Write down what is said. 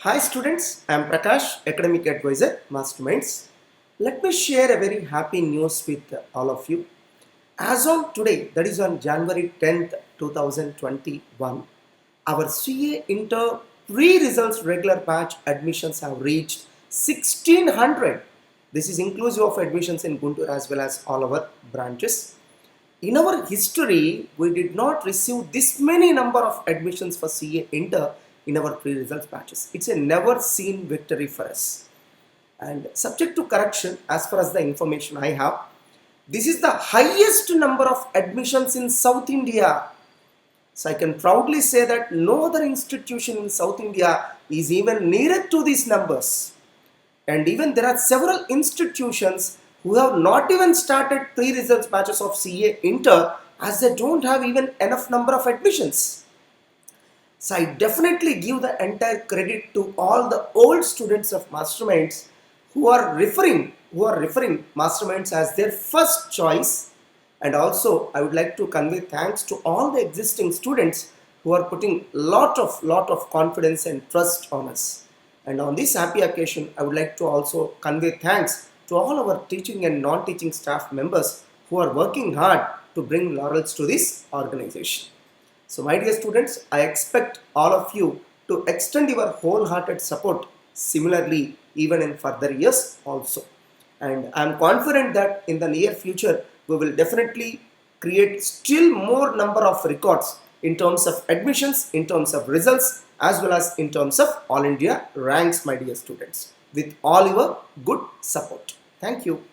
Hi students, I am Prakash, Academic Advisor, Masterminds. Let me share a very happy news with all of you. As on today, that is on January 10th, 2021, our CA Inter pre-results regular batch admissions have reached 1600. This is inclusive of admissions in Guntur as well as all our branches. In our history, we did not receive this many number of admissions for CA Inter in our pre-results batches. It's a never seen victory for us. And subject to correction, as far as the information I have, this is the highest number of admissions in South India. So I can proudly say that no other institution in South India is even nearer to these numbers. And even there are several institutions who have not even started pre-results batches of CA Inter as they don't have even enough number of admissions. So I definitely give the entire credit to all the old students of Masterminds who are referring Masterminds as their first choice. And also I would like to convey thanks to all the existing students who are putting lot of confidence and trust on us. And on this happy occasion, I would like to also convey thanks to all our teaching and non-teaching staff members who are working hard to bring laurels to this organization. So my dear students, I expect all of you to extend your wholehearted support similarly even in further years also. And I am confident that in the near future, we will definitely create still more number of records in terms of admissions, in terms of results, as well as in terms of All India ranks, my dear students, with all your good support. Thank you.